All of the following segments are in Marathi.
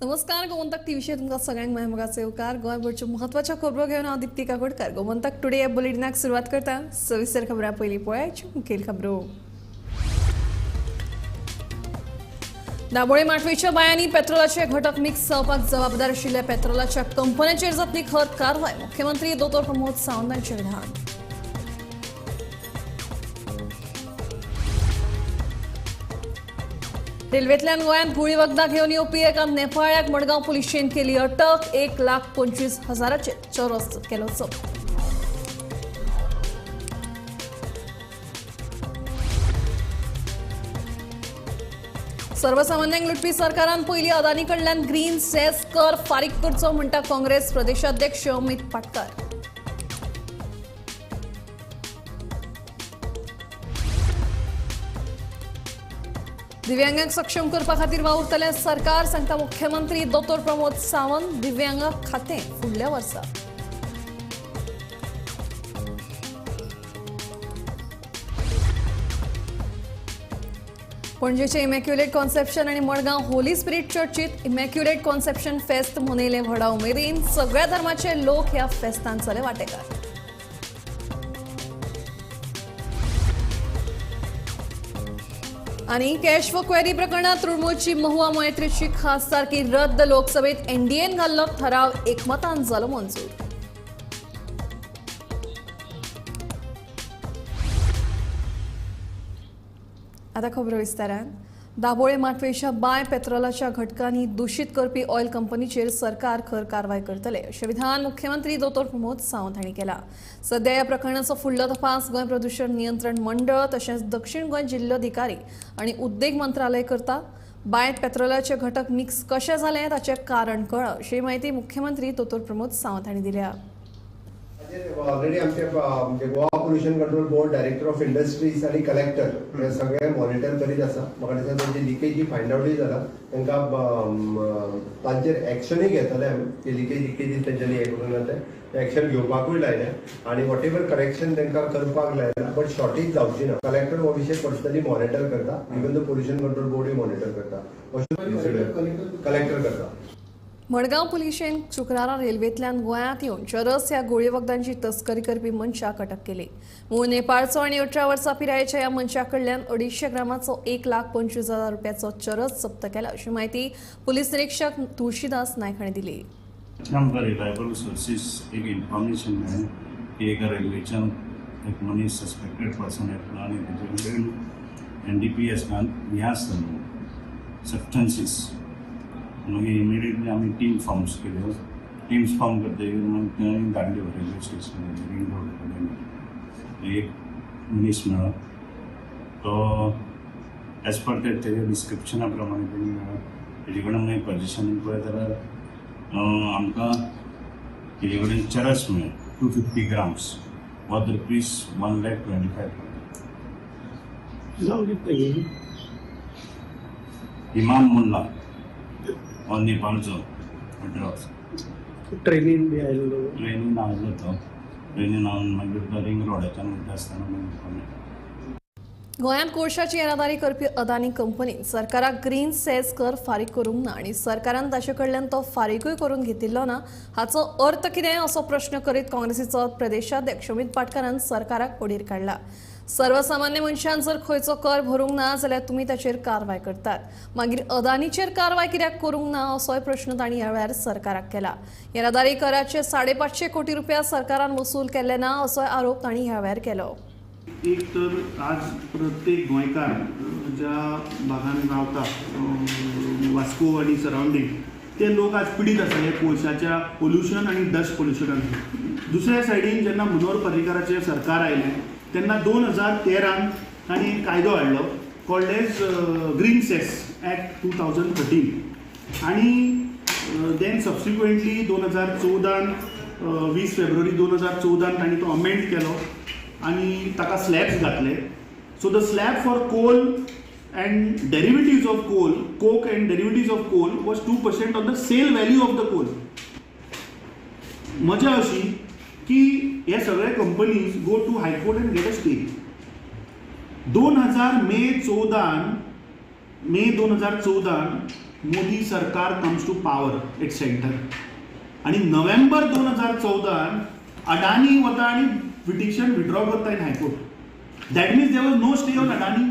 नमस्कार. गोमंतक टीव्हीचेर तुमकां सगळ्यांक मेळमगाचे उपकार. गोंयभरच्यो म्हत्वाच्यो खबरो घेवन हांव दिप्ती काकोडकर गोमंतक टुडे ह्या बुलेटिनाक सुरवात करता. सविस्तर खबरां पयलीं पळोवया मुखेल खबरो. दाबोळे माटवेच्या बायांनी पेट्रोलाचे घटक मिक्स जावपाक जबाबदार आशिल्ल्या पेट्रोलाच्या कंपन्यांचेर जातली खर कारवाय. मुख्यमंत्री दोतोर प्रमोद सावंत हांचें विधान. रेल्वेंतल्यान गोंयांत गुळी वखदां घेवन येवपी एका नेपाळ्याक मडगांव पुलिशेन केली अटक. 1,25,000चे चोरस केलो जप्त. सर्वसामान्यांक लुटपी सरकारान पयलीं अदानी कडल्यान ग्रीन सेस कर फारीक करचो म्हणटा काँग्रेस प्रदेशाध्यक्ष अमित पाटकार. दिव्यांगांक सक्षम करपा खातीर वावुरतलें सरकार सांगता मुख्यमंत्री दोतोर प्रमोद सावंत. दिव्यांगांक खातें फुडल्या वर्सा. पणजेचे इमॅक्युलेट कॉन्सेप्शन आनी मडगांव होली स्पिरीट चर्चीत इमॅक्युलेट कॉन्सेप्शन फेस्त मनयले व्हडा उमेदीन. सगळ्या धर्माचे लोक ह्या फेस्तांत जाले वांटेकार. आणि कॅश व क्वेरी प्रकरणात तृणमूलची महुआ मोएत्रीची खासदारकी रद्द. लोकसभेत एनडीएन घाल्लो ठराव एकमतान जालो मंजूर. आता खबरो विस्तारान. दाबोळे माटवेच्या बाय पेट्रोलाच्या घटकांनी दूषित करपी ऑयल कंपनीचेर सरकार खर कारवाय करतले अशें विधान मुख्यमंत्री दोतोर प्रमोद सावंत हांणी केला. सध्या ह्या प्रकरणाचो फुडलो तपास गोंय प्रदूषण नियंत्रण मंडळ तशेंच दक्षिण गोंय जिल्लोधिकारी आनी उद्देग मंत्रालय करता. बाय पेट्रोलाचे घटक मिक्स कशें जाले ताचें कारण कळ्ळां अशी माहिती मुख्यमंत्री दोतोर प्रमोद सावंत हांणी दिल्या. ऑलरेडी आमचे Goa pollution control board director of industries आणि कलेक्टर हे सगळे मॉनिटर करीत आसा. म्हाका दिसता त्यांची लिकेजी फायंड आवटूय जाला. तांकां तांचेर एक्शनूय घेतले आमी. ती लिकेजीस तेंच्यांनी हे करून ते एक्शन घेवपाकूय लायले आनी वॉट एवर करेक्शन तांकां करपाक लायला. बट शॉर्टेज जावची ना. कलेक्टर हो विशय पर्सनली मॉनिटर करता. इवन द पोल्युशन कंट्रोल बोर्डूय मॉनिटर करता. कलेक्टर करता. मडगांव पुलिशेन शुक्रारा रेल्वेंतल्यान गोंयांत येवन चरस ह्या गुळी वखदांची तस्करी करपी मनशाक अटक केली. मूळ नेपाळचो आनी 18 वर्सां पिरायेच्या ह्या मनशा कडल्यान 250 ग्रामाचो 1,25,000 रुपयाचो चरस जप्त केला अशी माहिती पुलीस निरीक्षक तुळशीदास नायक हांणी दिली. आमकां रिलायबल सोर्सीस एक इन्फॉर्मेशन मेळ्ळें की एका रेल्वेच्यान एक मनीस सस्पेक्टेड पर्सन येतलो आनी तेजे कडेन NDPS हें आसतलें सबस्टन्सीस. मागीर इमिडिएटली आमी टीम फॉर्म्स केल्यो. टीम्स फॉर्म करतकीर मागीर थंय धाडल्यो रेल्वे स्टेशन रिंग रोड कडेन. एक मनीस मेळ्ळो. तो एज पर तेजे डिस्क्रिप्शना प्रमाणे तेणी मेळ्ळो. तेजे कडेन मागीर पोजिशनींग पळयत जाल्यार आमकां तेजे कडेन चरस मेळ्ळें 250 ग्राम्स वर्थ रुपीज 1,25,000. इमाम मुल्ला नेपाळचो 18 वर्सां. ट्रेनीन बी आयिल्लो. ट्रेनीन आयिल्लो तो. ट्रेनीन हांव मागीर रिंग रोडाच्यान वयता आसतना मागीर गोंयांत कोळशाची येरादारी करपी अदानी कंपनीन सरकाराक ग्रीन सेस कर फारीक करूंक ना आनी सरकारान ताचे कडल्यान तो फारीकूय करून घेतिल्लो ना हाचो अर्थ कितें असो प्रश्न करीत काँग्रेसीचो प्रदेशाध्यक्ष अमित पाटकारान सरकाराक वडीर काडला. सर्वसामान्य मनशान जर खंयचो कर भरूंक ना जाल्यार तुमी ताचेर कारवाय करतात. मागीर अदानीचेर कारवाय कित्याक करूंक ना असोय प्रश्न तांणी ह्या वेळार सरकाराक केला. येरादारी कराचे 550 कोटी रुपया सरकारान वसूल केले ना असोय आरोप तांणी ह्या वेळार केलो. एक तर आज प्रत्येक गोंयकार ज्या भागान रावता वास्को आनी सरावंडींग ते लोक आज पिडीत आसा हे कोळशाच्या पोल्युशन आनी डस्ट पोल्युशनान. दुसऱ्या सायडीन जेन्ना मनोहर पर्रीकाराचें सरकार आयलें तेन्ना 2013 तांणी कायदो हाडलो called as green cess act 2013 आनी देन सबसिक्वेंटली 2014 20 फेब्रुवारी 2014 तांणी तो अमेंड केलो आनी ताका स्लॅब्स घातले. So the slab for coal and derivatives of coal coke and derivatives of coal was 2% of the sale value of the coal. मजा अशी की हे सगळे companies go to high court and get a stay. 2014 May 2014 Modi सरकार comes to power at centre आणि नोव्हेंबर 2014 अडानी वता आणि पिटिशन विड्रॉ करता in high court. That means there was no stay on Adani.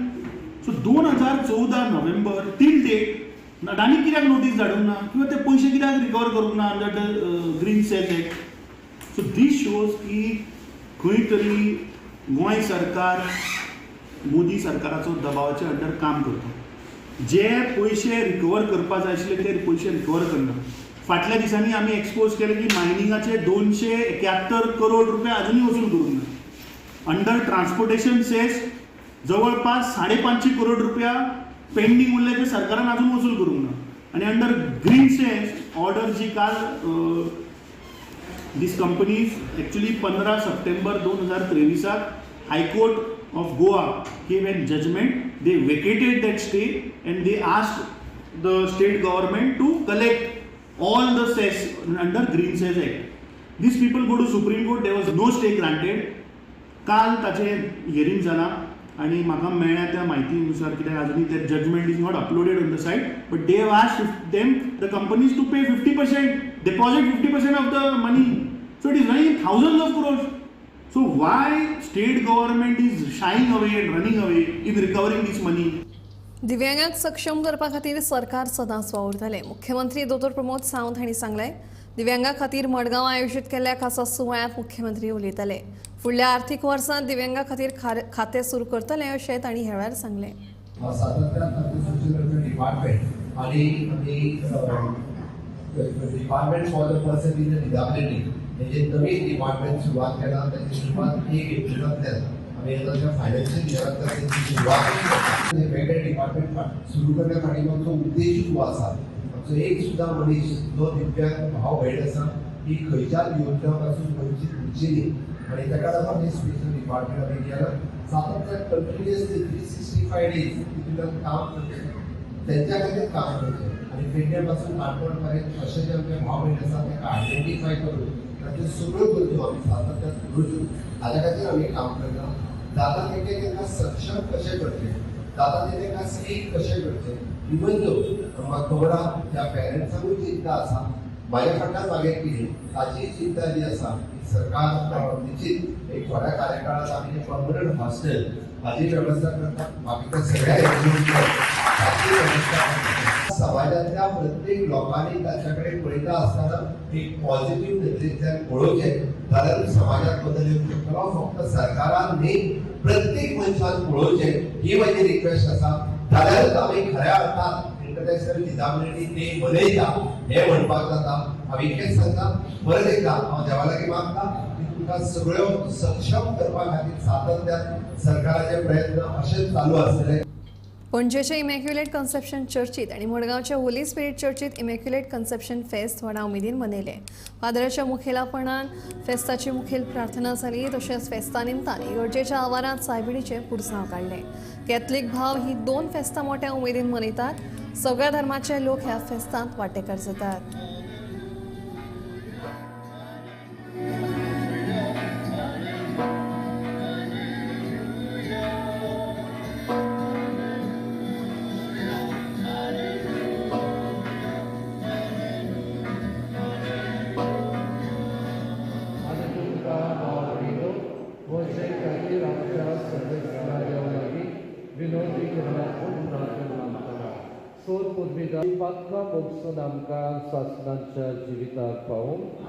So 2014 November till date अडानी कित्याक नोटीस धाडूंक ना किंवा ते पयशे कित्याक रिकवर करूंक ना under the green sales act. So this shows की खंय तरी गोंय सरकार मोदी सरकाराचो दबावाच्या अंडर काम करता. जे पयशे रिकवर करपाक जाय आशिल्ले ते पयशे रिकवर करना. फाटल्या दिसांनी आमी एक्सपोज केले की मायनिंगाचे 271 करोड रुपया अजूनही वसूल करूंक ना. अंडर ट्रान्सपोर्टेशन सेस जवळपास 550 करोड रुपया पेंडिंग उरले ते सरकारान अजून वसूल करूंक ना. आणि अंडर ग्रीन सेस ऑर्डर जी काल दिस companies actually 15 September 2023 high court of Goa gave a judgment. They vacated that stay and they asked the state government to collect all the cess under Green Cess Act. These people go to Supreme Court. There was no stay granted. काल ताचे हियरिंग जाला आणि म्हाका मेळ्ळ्या त्या म्हायतीनुसार कित्याक अजूनही ते judgement is not uploaded on the site but they have asked them the companies to pay 50% deposit 50% of the money. So it is running thousands of crores. So why state government is shying away and running away in recovering this money? दिव्यांगांक सक्षम करपा खातीर सरकार सदांच वावुरतले. मुख्यमंत्री दोतोर प्रमोद सावंत हांणी सांगलें. दिव्यांगां खातीर मडगांव आयोजीत केल्ल्या खासा सुवाळ्यांत मुख्यमंत्री उलयताले. फुडल्या आर्थीक वर्सांत दिव्यांगां खातीर खातें सुरू करतले अशें तांणी ह्या वेळार सांगलें. Department for the person with disability म्हणजे नवीन डिपार्टमेंट सुरुवात केला. त्याची सुरुवात 1 एप्रिलांतल्यान आमी आतां फायनान्शियल इयरांत त्याची सुरुवात वेगळे डिपार्टमेंट सुरू करण्या फाटल्याचो उद्देश जो आसा आमचो एक सुद्दां मनीस जो दिव्यांग भाव भयण आसा ही खंयच्याच योजना पासून वंचीत उरची न्ही आणि ताका लागून हे स्पेशल डिपार्टमेंट आमी केला. सातत्यान कंटिन्युअसली 365 डेज तितून काम करते त्यांच्या खातीर काम करते आणि पेडण्यापासून काणकोणपर्यंत असे जे आमचे भाव भयण आसा ताका आयडेंटिफाय करून ताच्यो सगळ्यो गरजो आमी सातत्यान पुरवच्यो हाच्या खातीर आमी काम करता. जाता तितके तांकां सक्षम कशें करचें, जाता तितके तांकां सेफ कशें करचें. इवन दो म्हाका खबर आहा त्या पेरंट्सांकूय चिंता आसा माझ्या फाटल्यान मागीर कितें ताची चिंता जी आसा सरकार निश्चित एक थोड्या कार्यकाळात आमी परमनंट हॉस्टेल हाची वेवस्था करतात. बाकीच्या सगळ्या समाजातल्या प्रत्येक लोकांनी त्याच्याकडे पळयता असताना एक पॉझिटिव्ह नदरेंतल्यान पळोवचें जाल्यार समाजात बदल येवंक शकतलो. फक्त सरकारान न्ही प्रत्येक मनशान पळोवचें ही म्हजी रिक्वेस्ट आसा. जाल्यारच आमी खऱ्या अर्थान इंटरनॅशनल डिसेबिलिटी डे मनयता हे म्हणपाक जाता. हांवें इतकेंच सांगता परत एकदा हांव देवा लागीं मागता की तुमकां सगळ्यो सक्षम करपा खातीर सातत्यान सरकाराचे प्रयत्न अशेच चालू आसतले. पणजेच्या इमॅक्युलेट कन्सेप्शन चर्चीत आणि मडगावच्या होली स्पिरीट चर्चीत इमॅक्युलेट कन्सेप्शन फेस्त व्हडा उमेदीन मनयले. फादराच्या मुखेलापणान फेस्ताची मुखेल प्रार्थना जाली तशेंच फेस्ता निमतान इगर्जेच्या आवारांत सायबिणीचे पुरसांव काडले. कॅथलीक भाव ही 2 फेस्तां मोठ्या उमेदीन मनयतात. सगळ्या धर्माचे लोक ह्या फेस्तांत वांटेकार जातात. पातला मोगसून आमकां सासणांच्या जिविताक पावूंक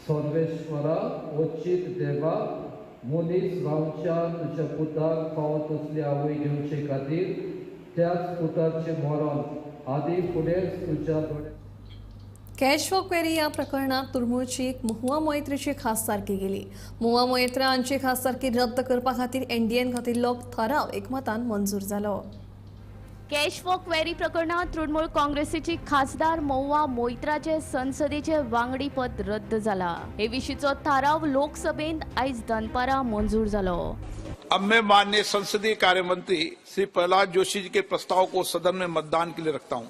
सर्वेश्वरा वचित देवा मनीस रावच्या तुज्या पुताक फावत असली आवय घेवचे खातीर त्याच पुताचे मरण आदी फुडेंच तुज्या कॅश फॉर क्वेरी या प्रकरणात तुळमूळची महुआ मोइत्रेची खासदारकी गेली. महुआ मोइत्रे हांची खासदारकी रद्द करपा खातीर एनडीएन घातिल्लो थाराव एकमतान मंजूर जालो. कॅश फॉर क्वेरी प्रकरणात तृणमूल काँग्रेसीची खासदार महुआ मोइत्राचे संसदेचे वांगडी पद रद्द जाला. हे विशींचो थाराव लोकसभेत आयज दनपारा मंजूर जालो. अब मैं माननीय संसदीय कार्य मंत्री श्री प्रहलाद जोशी जी के प्रस्ताव को सदन में मतदान के लिए रखता हूं.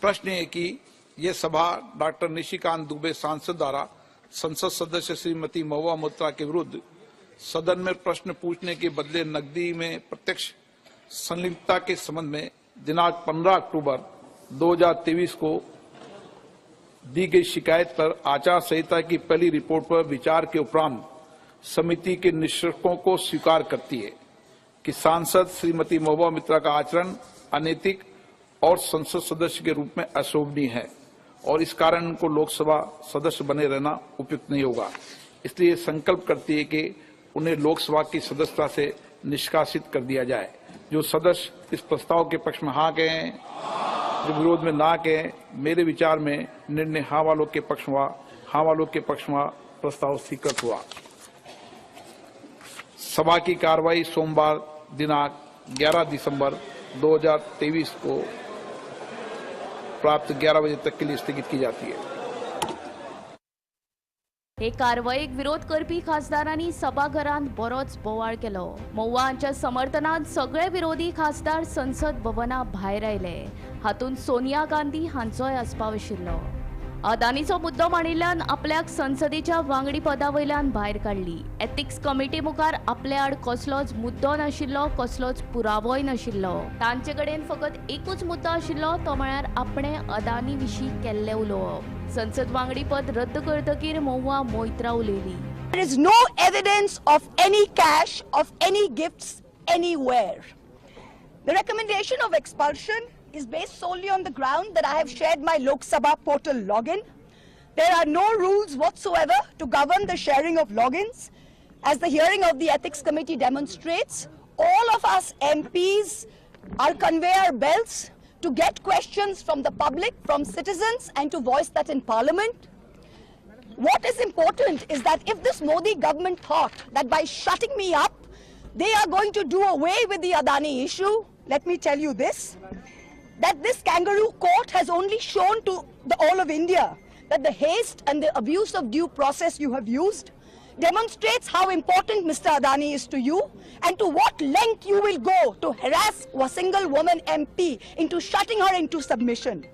प्रश्न है कि ये सभा डॉक्टर निशिकांत दुबे सांसद द्वारा संसद सदस्य श्रीमती महुआ मोइत्रा के विरुद्ध सदन में प्रश्न पूछने के बदले नकदी में प्रत्यक्ष संलिप्तता के संबंध में दिनांक 15 अक्टूबर 2023 को दी गई शिकायत पर आचार संहिता की पहली रिपोर्ट पर विचार के उपरांत समिति के निष्कर्षों को स्वीकार करती है कि सांसद श्रीमती महुआ मोइत्रा का आचरण अनैतिक और संसद सदस्य के रूप में अशोभनीय है और इस कारण उनको लोकसभा सदस्य बने रहना उपयुक्त नहीं होगा. इसलिए संकल्प करती है कि उन्हें लोकसभा की सदस्यता से निष्कासित कर दिया जाए. जो सदस्य इस प्रस्ताव के पक्ष में हाँ कहें, जो विरोध में ना कहें, मेरे विचार में निर्णय हाँ वालों के पक्ष हुआ. हाँ वालों के पक्ष में प्रस्ताव स्वीकृत हुआ. सभा की कार्रवाई सोमवार दिनांक 11 दिसंबर 2023 को प्राप्त 11 बजे तक के लिए स्थगित की जाती है. हे कारवायेक विरोध करपी खासदारांनी सभाघरांत बरोच बोवाळ केलो. महुआ हांच्या समर्थनांत सगळे विरोधी खासदार संसद भवना भायर आयले. हातूंत सोनिया गांधी हांचोय आस्पाव आशिल्लो. अदानीचो मुद्दो मांडिल्ल्यान आपल्याक संसदेच्या वांगडी पदावयल्यान भायर काडली. एथिक्स कमिटी मुखार आपले आड कसलोच मुद्दो नाशिल्लो, कसलोच पुरावोय नाशिल्लो. तांचे कडेन फकत एकूच मुद्दो आशिल्लो, तो म्हळ्यार आपणे अदानी विशीं केल्लें उलोवप. संसद वांगडी पद रद्द करतकीर महुआ मोइत्रा उलयली. There is no evidence of any cash, of any gifts anywhere. The recommendation of expulsion is based solely on the ground that I have shared my Lok Sabha portal login. There are no rules whatsoever to govern the sharing of logins. As the hearing of the Ethics Committee demonstrates, all of us MPs are conveyor belts to get questions from the public, from citizens, and to voice that in Parliament. What is important is that if this Modi government thought that by shutting me up, they are going to do away with the Adani issue, let me tell you this, that this kangaroo court has only shown to all of India that the haste and the abuse of due process you have used demonstrates how important Mr. Adani is to you and to what length you will go to harass a single woman MP into shutting her into submission.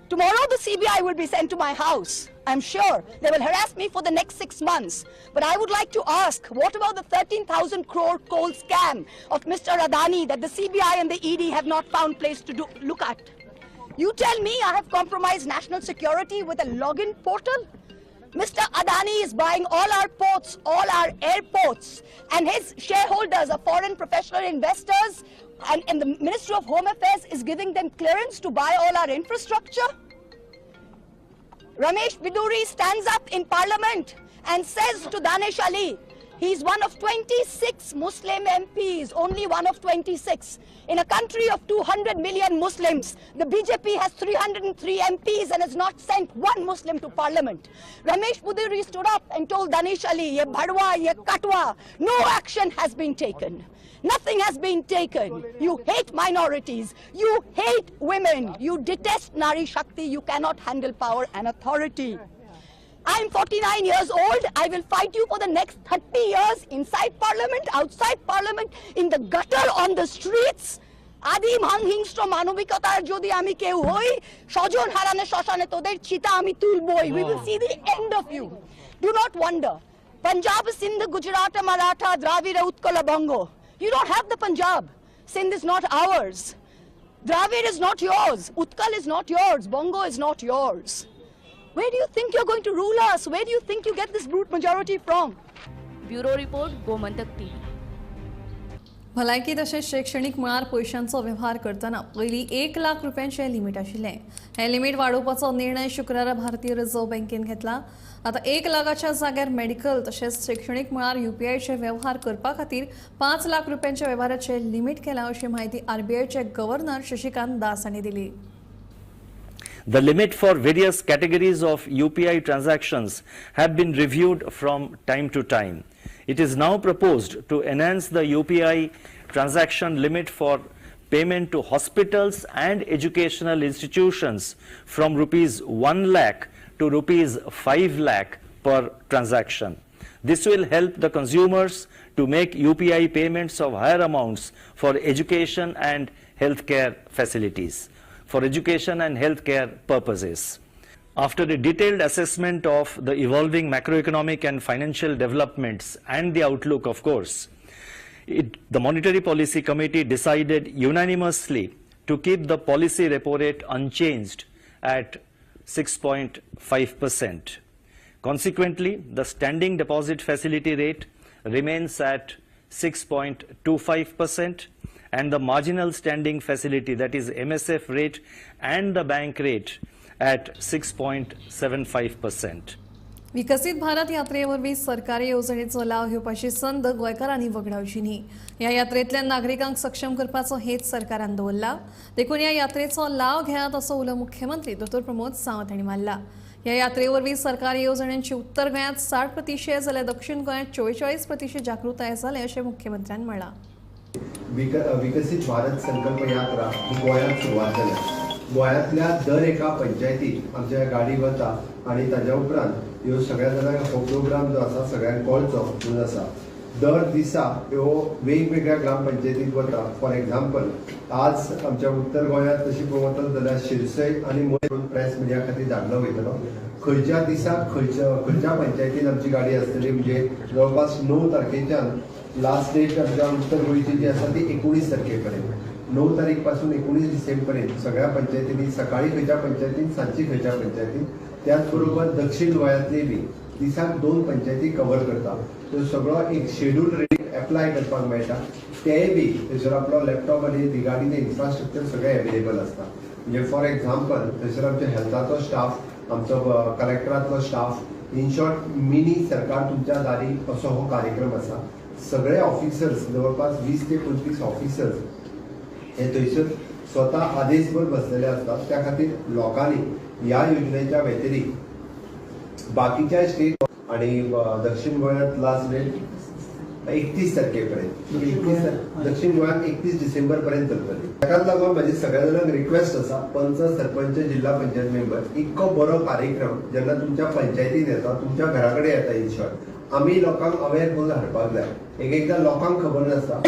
Tomorrow the CBI will be sent to my house. I'm sure they will harass me for the next 6 months. But I would like to ask, what about the 13,000 crore coal scam of Mr. Adani that the CBI and the ED have not found place to look at? You tell me I have compromised national security with a login portal? Mr. Adani is buying all our ports, all our airports, and his shareholders are foreign professional investors, and the Ministry of Home Affairs is giving them clearance to buy all our infrastructure. Ramesh Biduri stands up in Parliament and says to Danish Ali, he's one of 26 Muslim MPs, only one of 26. In a country of 200 million Muslims, the BJP has 303 MPs and has not sent one Muslim to Parliament. Ramesh Biduri stood up and told Danish Ali, ye bhadwa, ye katwa, no action has been taken. Nothing has been taken. You hate minorities. You hate women. You detest Nari Shakti. You cannot handle power and authority. I'm 49 years old. I will fight you for the next 30 years inside Parliament, outside Parliament, in the gutter, on the streets. আদিম হিংস্র মানবিকতার যদি আমি কেউ হই, স্বজন হারানো শ্মশানে তোদের চিতা আমি তুলবই. We will see the end of you. Do not wonder. Punjab, Sindh, Gujarat, Maratha, Dravida, Utkala, Bongo. You don't have the Punjab. Sindh is not ours. Dravid is not yours. Utkal is not yours. Bongo is not yours. Where do you think you're going to rule us? Where do you think you get this brute majority from? Bureau report, Gomantak TV. भलायकी तशेंच शैक्षणिक मळार पयशांचो वेव्हार करतना पयलीं 1 लाख रुपयांचें लिमीट आशिल्लें. हें लिमीट वाडोवपाचो निर्णय शुक्रारा भारतीय रिझर्व्ह बँकेन घेतला. आतां 1 लाखाच्या जाग्यार मेडिकल तशेंच शैक्षणिक मळार UPIचे वेव्हार करपा खातीर 5 लाख रुपयांच्या वेव्हाराचें लिमीट केलां, अशी माहिती RBIचे गव्हर्नर शशिकांत दास हांणी दिली. The limit for various categories of UPI transactions have been reviewed from time to time. It is now proposed to enhance the UPI transaction limit for payment to hospitals and educational institutions from rupees 1 lakh to rupees 5 lakh per transaction. This will help the consumers to make UPI payments of higher amounts for education and healthcare facilities, for education and healthcare purposes. After a detailed assessment of the evolving macroeconomic and financial developments and the outlook, of course, the Monetary Policy Committee decided unanimously to keep the policy repo rate unchanged at 6.5%. Consequently, the standing deposit facility rate remains at 6.25%, and the marginal standing facility, that is MSF rate, and the bank rate at 6.75%. विकसित भारत यात्रेवरवीं सरकारी येवजणेचो लाव घेवपाची संद गोंयकारांनी वगडावची न्ही. ह्या यात्रेंतल्या नागरिकांक सक्षम करपाचो हेत सरकारान दवरला. देखून ह्या यात्रेचो लाव घेयात असो उलो मुख्यमंत्री दोतोर प्रमोद सावंत हांणी मारला. ह्या यात्रेवरवीं सरकारी येवजण्यांची उत्तर गोंयांत 60% जाल्यार दक्षिण गोंयांत 44% जागृताय जाले अशें मुख्यमंत्र्यान म्हळां. विकसित भारत संकल्प यात्रा ही गोंयांत सुरवात जाल्या. गोंयांतल्या दर एका पंचायतीक आमच्या गाडी वता आनी ताज्या उपरांत ह्यो सगळ्या जाणांक हो प्रोग्राम जो आसा सगळ्यांक कळचो म्हणून आसा. दर दिसा ह्यो वेगवेगळ्या ग्रामपंचायतींत वता. फॉर एग्जाम्पल आज आमच्या उत्तर गोंयांत तशी पळोवंक जाल्यार शिरसय आनी प्रेस मिडिया खातीर धाडलो वयतलो. खंयच्या दिसा खंयच्या पंचायतीन आमची गाडी आसतली, म्हणजे जवळपास 9 तारखेच्यान लास्ट डेट आमच्या उत्तर गोंयची जी आसा ती 19 तारखेपर्यंत. 9 तारीख पासून 19 डिसेंबरपर्यंत सगळ्या पंचायतींनी सकाळी खंयच्या पंचायतीन सांजची खंयच्या पंचायतीन, त्याच बरोबर दक्षिण गोंयांतले बी दिसाक 2 पंचायती कवर करता. तो सगळो एक शेड्यूल रेडी एप्लाय करपाक मेळटा. तेय बी थंयसर आपलो लॅपटॉप आनी रिगार्डींग इन्फ्रास्ट्रक्चर सगळें एवेलेबल आसता. म्हणजे फॉर एग्जाम्पल थंयसर आमच्या हेल्थाचो स्टाफ, आमचो कलेक्टरांतलो स्टाफ, इन शॉर्ट मिनी सरकार तुमच्या दारी असो हो कार्यक्रम आसा. सगळे ऑफिसर्स जवळपास 20 ते 25 ऑफिसर्स हे थंयसर स्वता आदेशभर बसलेले असतात. त्या खातीर लोकांनी ह्या योजनेच्या व्यतिरिक्त बाकीच्या स्टेट आणि दक्षिण गोंयांत लास्ट डेट 31 तारखेपर्यंत, दक्षिण गोंयांत 31 डिसेंबरपर्यंत चलतली. ताकाच लागून म्हाजी सगळ्या जाणांक रिक्वेस्ट आसा, पंच, सरपंच, जिल्हा पंचायत मेंबर, इतको बरो कार्यक्रम जेन्ना तुमच्या पंचायतीन येता, तुमच्या घरा कडेन येता, इन शॉर्ट आमी लोकांक अवेअर करून हाडपाक जाय. एकएकदां लोकांक खबर नासता.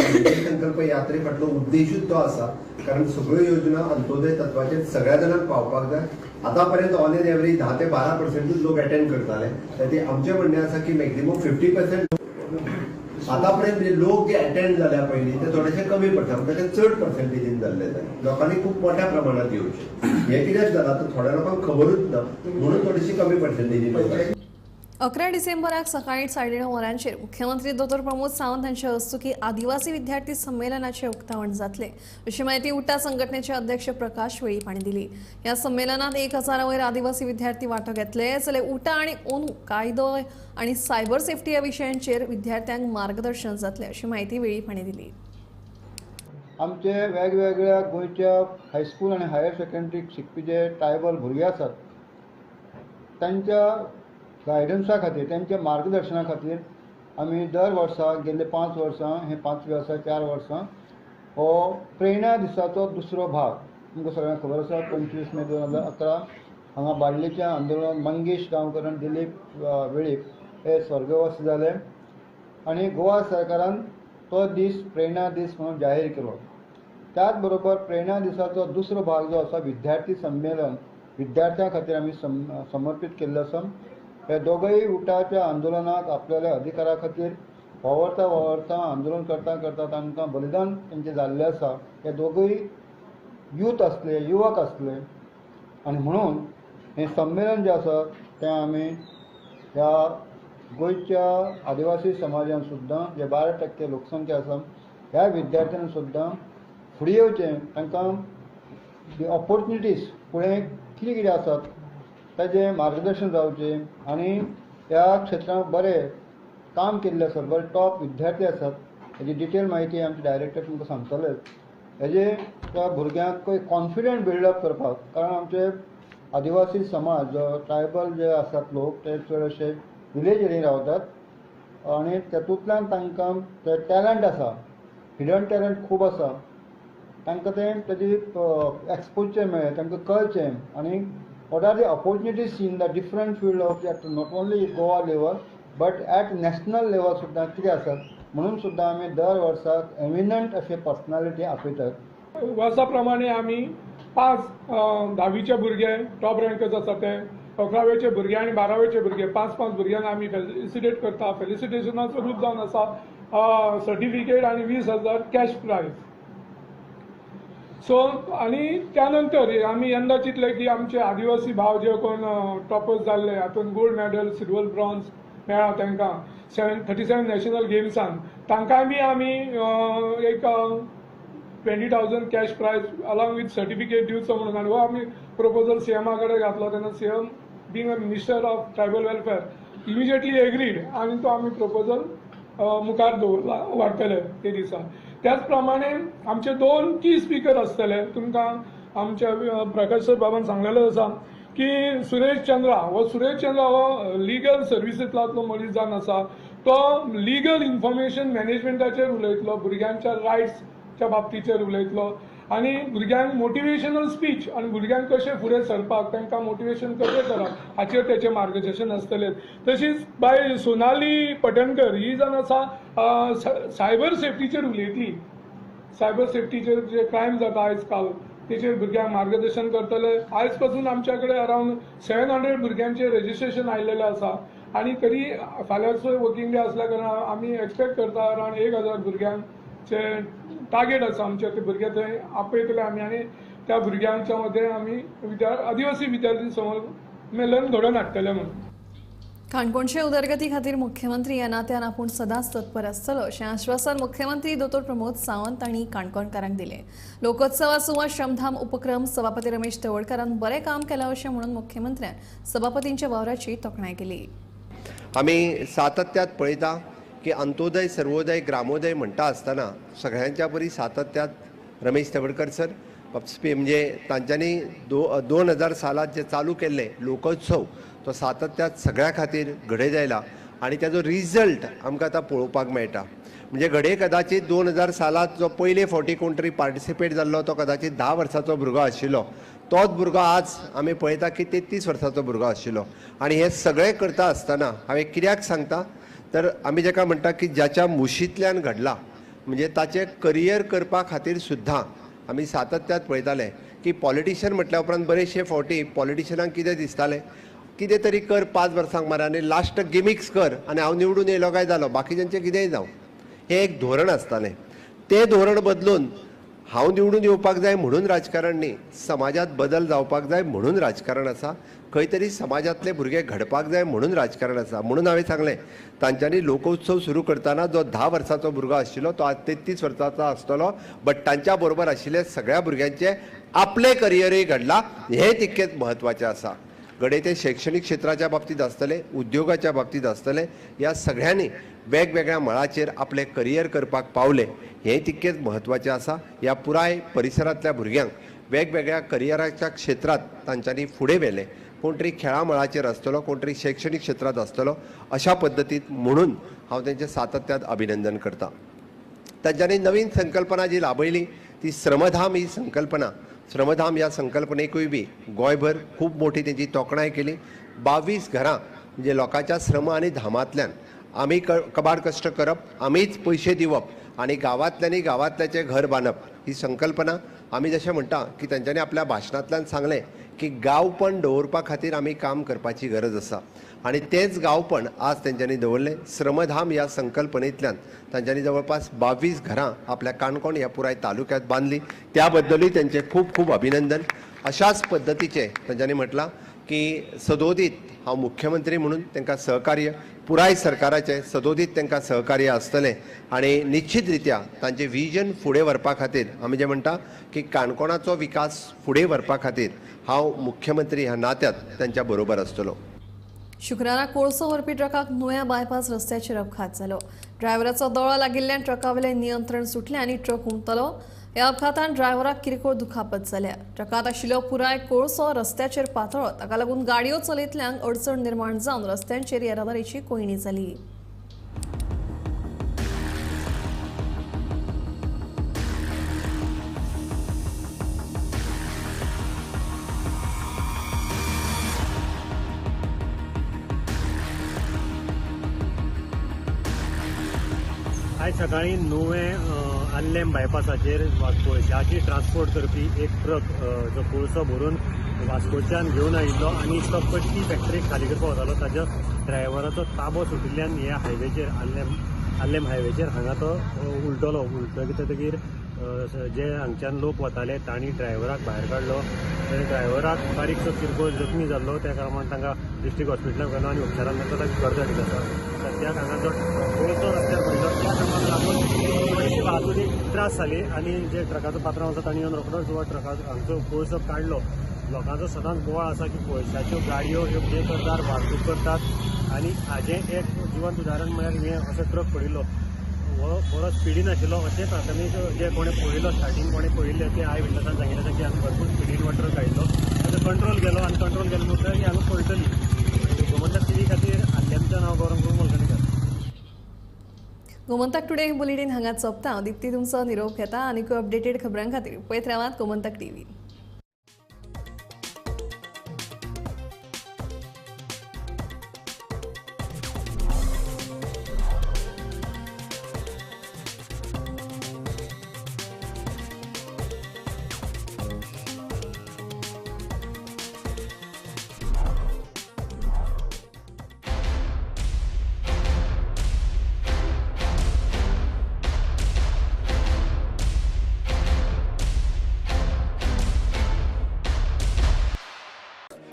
संकल्प यात्रे फाटलो उद्देशूच तो आसा, कारण सगळ्यो योजना अंत्योदय तत्वाचेर सगळ्या जाणांक पावपाक जाय. आतां पर्यंत ऑन एन एवरेज 10 ते 12% लोक अटेंड करताले. ते आमचें म्हणणें आसा की मॅक्झिमम 50% आतापर्यंत लोक जे अटेंड जाल्या पयलीं ते थोडेशे कमी पडटा, म्हणजे चड पर्सेंटेजीन जाल्ले जाय. लोकांनी खूब मोठ्या प्रमाणात येवचें. हें कित्याक जालां तर थोड्या लोकांक खबरूच ना, म्हणून थोडीशी कमी पर्सेंटेजीन येता. 11 डिसेंबराक सकाळी 9:30 वरांचेर मुख्यमंत्री दोतोर प्रमोद सावंत हांचे हस्तुकी आदिवासी विद्यार्थी संमेलनाचे उक्तावण जातले अशी माहिती उटा संघटनेचे अध्यक्ष प्रकाश वेळीप हांणी दिली. ह्या संमेलनात 1000 वयर आदिवासी विद्यार्थी वांटो घेतले, जाल्यार उटा आनी ओनू कायदो आनी सायबर सेफ्टी ह्या विशयांचेर विद्यार्थ्यांक मार्गदर्शन जातले अशी माहिती वेळीप हांणी दिली. आमचे वेगवेगळ्या गोंयच्या हायस्कूल आनी हायर सेकंडरीक शिकपी जे ट्रायबल भुरगे आसात तांच्या गायडन्सा खातीर, त्यांच्या मार्गदर्शना खातीर आमी दर वर्सा गेल्ले 5 वर्सां, हे 5वी वर्सा 4 वर्सां हो प्रेरणा दिसाचो दुसरो भाग तुमकां सगळ्यांक खबर आसा. 25 मे 2011 हांगा बाळ्ळेच्या आंदोलनात मंगेश गांवकर आनी दिलीप वेळीप हे स्वर्गवासी जाले आनी गोवा सरकारान तो दीस प्रेरणा दीस म्हणून जाहीर केलो. त्याच बरोबर प्रेरणा दिसाचो दुसरो भाग जो आसा विद्यार्थी संमेलन विद्यार्थ्यां खातीर आमी समर्पीत केल्लो आसा. हे दोगूय उठाच्या आंदोलनात आपल्याल्या अधिकारा खातीर वावरता आंदोलन करता तांकां बलिदान तेंचें जाल्लें आसा. हे दोगूय यूथ आसले, युवक आसले आनी म्हणून हें संमेलन जें आसा तें आमी ह्या गोंयच्या आदिवासी समाजान सुद्दां जे 12% लोकसंख्या आसा ह्या विद्यार्थ्यांनी सुद्दां फुडें येवचें, तांकां ऑपॉर्च्युनिटीज फुडें कितें कितें आसात ताजें मार्गदर्शन जावचें आनी ह्या क्षेत्रांत बरें काम केल्ले आसात, बरे टॉप विद्यार्थी आसात. हेजी डिटेल म्हायती आमचे डायरेक्टर तुमकां सांगतले. हेजे त्या भुरग्यांक कॉन्फिडंट बिल्डअप करपाक, कारण आमचे आदिवासी समाज ट्रायबल जे आसात लोक ते चड अशे विलेज एरियेन रावतात आणि तातूंतल्यान तांकां ते टॅलंट आसा, हिडन टॅलंट खूब आसा, तांकां तें तेजी एक्सपोजर मेळ्ळें, तांकां कळचें आनी what are the opportunities in the different field of not only Goa level but at national level सुद्दां कितें आसात म्हणून सुद्दां आमी दर वर्साक एमिनंट अशे पर्सनॅलिटी आपयतात. वर्सा प्रमाणे आमी 5 10वीचे भुरगे टॉप रँकर्स आसा ते 11वेचे भुरगे आनी 12वेचे भुरगे 5 भुरग्यांक आमी फेलिसिटेट करता. फेलिसिटेशनाचो रूप जावन आसा सर्टिफिकेट आनी 20,000 कॅश प्रायज. सो आनी त्या नंतर आमी यंदा चिंतले की आमचे आदिवासी भाव जे कोण टॉपर्स जाल्ले हातूंत गोल्ड मेडल, सिल्वर, ब्रॉन्झ मेळ्ळा तांकां 37 नॅशनल गेम्सान, तांकांय बी आमी एक 20,000 cash prize along with certificate दिवचो म्हणून आनी हो आमी प्रपोजल सीएमा कडेन घातलो. तेन्ना CM being a minister of tribal welfare immediately agreed आनी तो आमी प्रपोजल मुखार दवरला व्हरतले ते दिसा. त्याच प्रमाणे आमचे 2 की स्पीकर आसतले. तुमकां आमच्या प्रकाश सर बाबान सांगलेलो आसा की सुरेश चंद्रा हो लिगल सर्विसेसांतलो मनीस जावन आसा. तो लिगल इन्फॉर्मेशन मॅनेजमेंटाचेर उलयतलो, भुरग्यांच्या रायट्सच्या बाबतीचेर उलयतलो आनी भुरग्यांक मोटिवेशनल स्पीच आनी भुरग्यांक कशें फुडें सरपाक तांकां मोटिवेशन कशें करप हाचेर तेचें मार्गदर्शन आसतलें. तशीच बाय सोनाली पटणकर ही जावन आसा सायबर सेफ्टीचेर उलयतली. सायबर सेफ्टीचेर जे क्रायम जाता आयज काल तेचेर भुरग्यांक मार्गदर्शन करतले. आयज पासून आमच्या कडेन अरावंड 700 भुरग्यांचें रजिस्ट्रेशन आयिल्लें आसा आनी तरी फाल्यांचो वर्किंग डे आसल्या कारणान आमी एक्सपेक्ट करता अरावंड 1,000 भुरग्यांचे टार्गेट आसा आमचे. ते भुरगे थंय आपयतले आमी आनी त्या भुरग्यांच्या मध्ये आमी आदिवासी विद्यार्थी संमेलन घडोवन हाडटले म्हणून. काणकोणचे उदरगती खातीर मुख्यमंत्री ह्या नात्यान आपूण सदांच तत्पर आसतलो अशें आश्वासन मुख्यमंत्री दोतोर प्रमोद सावंत हांणी काणकोणकारांक दिलें. लोकोत्सवासो वा श्रमधाम उपक्रम सभापती रमेश तवडकरान बरें काम केलां अशें म्हणून मुख्यमंत्र्यान सभापतींच्या वावराची तोखणाय केली. आमी सातत्यात पळयता की अंत्योदय, सर्वोदय, ग्रामोदय म्हणटा आसतना सगळ्यांच्या बरी सातत्यात रमेश तवडकर सर म्हणजे तांच्यांनी 2000 सालात जे चालू केल्ले लोकोत्सव तो सातत्यात सगळ्या खातीर घडे जायला आनी ताजो रिजल्ट आमकां आतां पळोवपाक मेळटा. म्हणजे घडये कदाचित 2000 सालात जो पयले फावटी कोण तरी पार्टिसिपेट जाल्लो तो कदाचित 10 वर्साचो भुरगो आशिल्लो. तोच भुरगो आज आमी पळयता की 33 वर्साचो भुरगो आशिल्लो. आनी हे सगळें करता आसतना हांवें कित्याक सांगता तर आमी जाका म्हणटा की ज्याच्या मुशींतल्यान घडला म्हणजे ताचें करियर करपा खातीर सुद्दां आमी सातत्यात पळयताले की पॉलिटिशियन म्हटल्या उपरांत बरेचशे फावटी पॉलिटिशियनांक कितें दिसतालें कितें तरी कर 5 वर्सांक मार आनी लास्ट गिमिक्स कर आनी हांव निवडून येयलो काय जालो बाकीच्यांचें कितेंय जावं हें एक धोरण आसतालें. तें धोरण बदलून हांव निवडून येवपाक जाय म्हणून राजकारण न्ही, समाजात बदल जावपाक जाय म्हणून राजकारण आसा. खंय तरी समाजांतले भुरगे घडपाक जाय म्हणून राजकारण आसा. म्हणून हांवें सांगलें तांच्यांनी लोकोत्सव सुरू करतना जो 10 वर्साचो भुरगो आशिल्लो तो आज 33 वर्साचो आसतलो. बट तांच्या बरोबर आशिल्ले सगळ्या भुरग्यांचे आपले करियरय घडला हें तितकेंच म्हत्वाचें आसा. घडये ते शैक्षणीक क्षेत्राच्या बाबतींत आसतले, उद्योगाच्या बाबतींत आसतले, ह्या सगळ्यांनी वेगवेगळ्या मळाचेर आपले करियर करपाक पावले हें तितकेंच म्हत्वाचें आसा. ह्या पुराय परिसरांतल्या भुरग्यांक वेगवेगळ्या करियराच्या क्षेत्रांत तांच्यांनी फुडें व्हेलें. कोण तरी खेळा मळाचेर आसतलो, कोण तरी शैक्षणीक क्षेत्रांत आसतलो. अशा पद्दतीन म्हणून हांव तेंचें सातत्यात अभिनंदन करतां. तांच्यांनी नवीन संकल्पना जी लाभयली ती श्रमधाम ही संकल्पना. श्रमधाम ह्या संकल्पनेकूय बी गोंयभर खूब मोठी तेंची तोखणाय केली. 22 घरां म्हणजे लोकांच्या श्रम आनी धामांतल्यान आमी कबाड कश्ट करप, आमीच पयशे दिवप आनी गांवांतल्यांनी गांवांतल्याचें घर बांदप ही संकल्पना. आमी जशें म्हणटा की तांच्यांनी आपल्या भाशणांतल्यान सांगलें की गांवपण दवरपा खातीर आमी काम करपाची गरज आसा आनी तेंच गांवपण आज तेंच्यांनी दवरलें. श्रमधाम ह्या संकल्पनेंतल्यान तांच्यांनी जवळपास 22 घरां आपल्या काणकोण ह्या पुराय तालुक्यांत बांदली. त्या बद्दलूय तेंचें खूब खूब अभिनंदन. अशाच पद्दतीचें तांच्यांनी म्हटलां की सदोदीत हांव मुख्यमंत्री म्हणून तांकां सहकार्य पुराय सरकाराचें सदोदीत तांकां सहकार्य आसतलें आनी निश्चित रित्या तांचें विजन फुडें व्हरपा खातीर आमी जें म्हणटा की काणकोणाचो विकास फुडें व्हरपा खातीर हांव मुख्यमंत्री ह्या नात्यांत तांच्या बरोबर आसतलो. शुक्रारा कोळसो व्हरपी ट्रकाक नुया बायपास रस्त्याचेर अपघात जालो. ड्रायव्हराचो दोळो लागिल्ल्यान ट्रकावेलें नियंत्रण सुटलें आनी ट्रक हुमतलो. ह्या अपघातान ड्रायव्हराक किरकोळ दुखापत जाल्या. ट्रकात आशिल्लो पुराय कोळसो रस्त्याचेर पातळ्ळो. ताका लागून गाडयो चलयतल्यांक अडचण निर्माण जावन रस्त्यांचेर येरादारीची कोयणी जाली. आयज सकाळी 9 आल्लेम बायपासाचेर कोळशाची ट्रान्सपोर्ट करपी एक ट्रक जो कोळसो भरून वास्कोच्यान घेवन आयिल्लो आनी तो पट्टी फॅक्टरीक खाली करपाक वतालो. ताच्या ड्रायव्हराचो ताबो सुटिल्ल्यान ह्या हायवेचेर आल्लेम हायवेचेर हांगा तो उलटलो. उलटकीर जे हांगच्यान लोक वताले तांणी ड्रायव्हराक भायर काडलो. ड्रायव्हराक बारीकसो किरकोळ जखमी जाल्लो. त्या कारणान तांकां डिस्ट्रिक्ट हॉस्पिटलांत व्हेलो आनी उपचारान ताका घर धाडिल्लो आसा. सद्याक हांगा जो कोळसो रस्त्यार पडिल्लो त्या कारणाक लागून थोडीशी वाहतुकीक त्रास जाली आनी जे ट्रकाचो पात्रांव आसा तांणी येवन रोखडोच जो ट्रकाचो हांगचो कोळसो काडलो. लोकांचो सदांच बोवाळ आसा की कोळशाच्यो गाडयो ह्यो बेकरदार वाहतूक करतात आनी हाजें एक जिवंत उदाहरण म्हळ्यार हे असो ट्रक पडिल्लो. हो बरो स्पिडीन आशिल्लो. अशेंच आतां जे कोणें पळयलो स्टार्टींग कोणें पळयल्ले ते आय विटनसान सांगिल्लें की हांगा भरपूर स्पिडीन हो ट्रक आयिल्लो. ताजो कंट्रोल गेलो आनी कंट्रोल गेलो म्हणटकीर की हांगा पळयतली. गोमंतक टीव्ही खातीर आल्लेमचें नांव गौरव कुलकर्णीकर. गोमंतक टुडे बुलेटिन हांगा सोंपता. हांव दिप्ती तुमचो निरोप घेता. आनीक अपडेटेड खबरां खातीर पळयत रावात गोमंतक टीव्ही.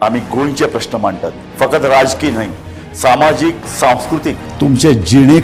आम्ही गोंयचे प्रश्न मांडटात. फकत राजकीय न्हय, सामाजीक सांस्कृतिक तुमचे जिणे